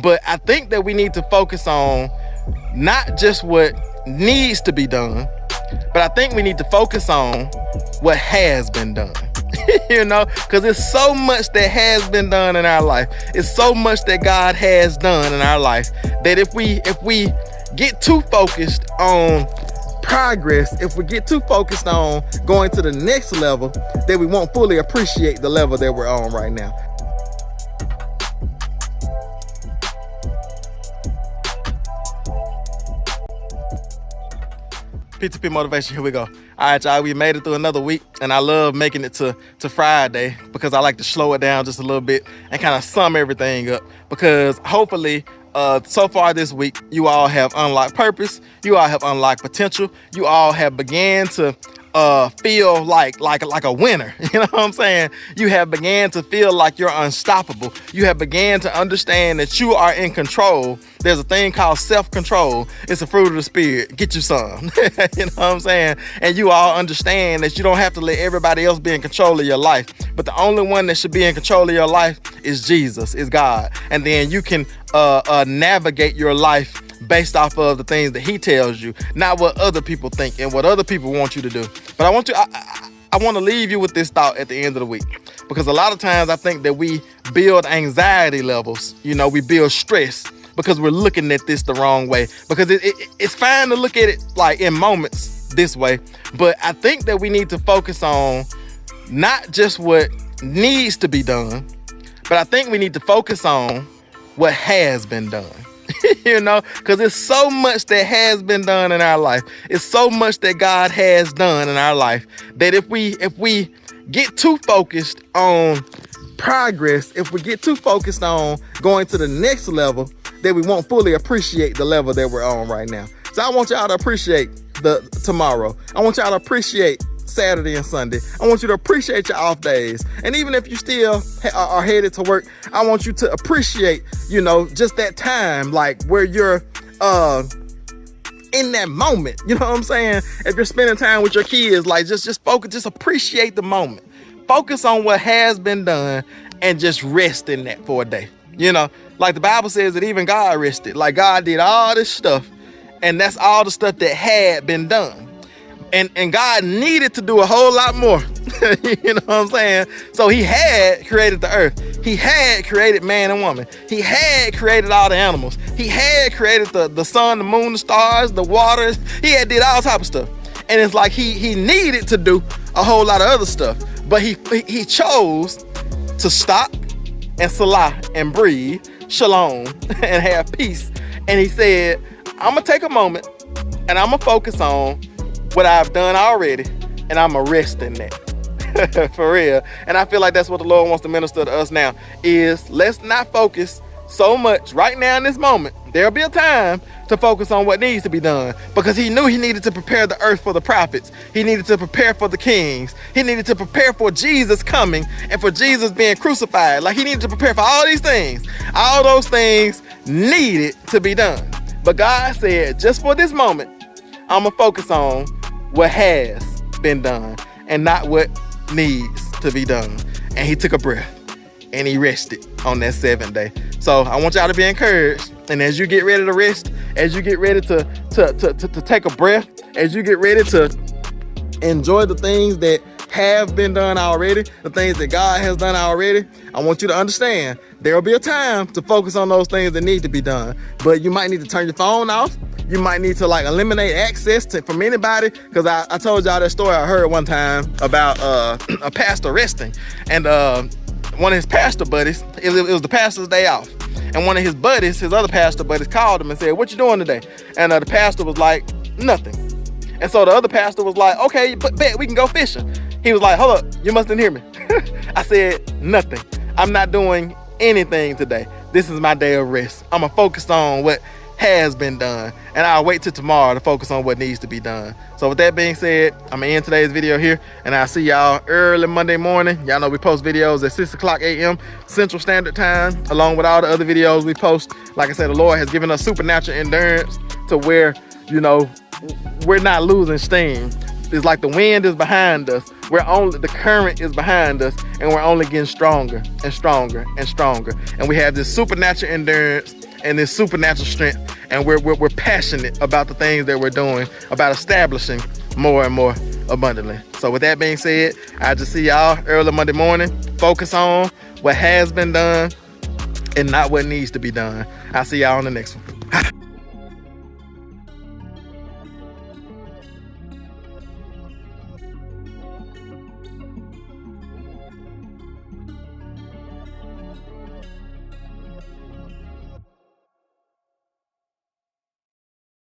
But I think that we need to focus on not just what needs to be done, but I think we need to focus on what has been done. You know, because it's so much that has been done in our life. It's so much that God has done in our life that if we get too focused on progress, if we get too focused on going to the next level, then we won't fully appreciate the level that we're on right now. P2P motivation, here we go. All right, y'all, we made it through another week, and I love making it to Friday because I like to slow it down just a little bit and kind of sum everything up, because hopefully so far this week, you all have unlocked purpose, you all have unlocked potential, you all have began to feel like a winner. You know what I'm saying? You have began to feel like you're unstoppable. You have began to understand that you are in control. There's a thing called self-control. It's a fruit of the spirit. Get you some. You know what I'm saying? And you all understand that you don't have to let everybody else be in control of your life. But the only one that should be in control of your life is Jesus, is God. And then you can navigate your life based off of the things that he tells you, not what other people think and what other people want you to do. But I want to leave you with this thought at the end of the week, because a lot of times I think that we build anxiety levels. You know, we build stress because we're looking at this the wrong way, because it's fine to look at it like in moments this way. But I think that we need to focus on not just what needs to be done, but I think we need to focus on what has been done. You know, because it's so much that has been done in our life. It's so much that God has done in our life that if we get too focused on progress, if we get too focused on going to the next level, then we won't fully appreciate the level that we're on right now. So I want y'all to appreciate the tomorrow. I want y'all to appreciate Saturday and Sunday. I want you to appreciate your off days. And even if you still are headed to work, I want you to appreciate, you know, just that time, like where you're in that moment. You know what I'm saying? If you're spending time with your kids, like just focus, just appreciate the moment. Focus on what has been done and just rest in that for a day. You know, like the Bible says that even God rested. Like God did all this stuff, and that's all the stuff that had been done. And God needed to do a whole lot more. You know what I'm saying? So he had created the earth. He had created man and woman. He had created all the animals. He had created the sun, the moon, the stars, the waters. He had did all type of stuff. And it's like he needed to do a whole lot of other stuff. But he chose to stop and salah and breathe, shalom, and have peace. And he said, I'm going to take a moment and I'm going to focus on what I've done already, and I'm a rest in that. For real. And I feel like that's what the Lord wants to minister to us now, is let's not focus so much right now in this moment. There'll be a time to focus on what needs to be done, because he knew he needed to prepare the earth for the prophets. He needed to prepare for the kings. He needed to prepare for Jesus coming and for Jesus being crucified. Like he needed to prepare for all these things. All those things needed to be done. But God said, just for this moment, I'm going to focus on what has been done and not what needs to be done. And he took a breath and he rested on that 7th day. So I want y'all to be encouraged. And as you get ready to rest, as you get ready to take a breath, as you get ready to enjoy the things that have been done already, the things that God has done already, I want you to understand there will be a time to focus on those things that need to be done. But you might need to turn your phone off. You might need to eliminate access from anybody, because I told y'all that story I heard one time about a pastor resting, and one of his pastor buddies, it was the pastor's day off, and one of his buddies, his other pastor buddies, called him and said, what you doing today? And the pastor was like, nothing. And so the other pastor was like, okay, but bet we can go fishing. He was like, hold up, you mustn't hear me. I said, nothing. I'm not doing anything today. This is my day of rest. I'm gonna focus on what has been done, and I'll wait till tomorrow to focus on what needs to be done. So with that being said, I'm gonna end today's video here, and I'll see y'all early Monday morning. Y'all know we post videos at 6 o'clock a.m. Central Standard Time, along with all the other videos we post. Like I said, the Lord has given us supernatural endurance to where, you know, we're not losing steam. It's like the wind is behind us. The current is behind us, and we're only getting stronger and stronger and stronger. And we have this supernatural endurance and this supernatural strength, and we're passionate about the things that we're doing, about establishing more and more abundantly. So with that being said, I just see y'all early Monday morning. Focus on what has been done and not what needs to be done. I'll see y'all on the next one.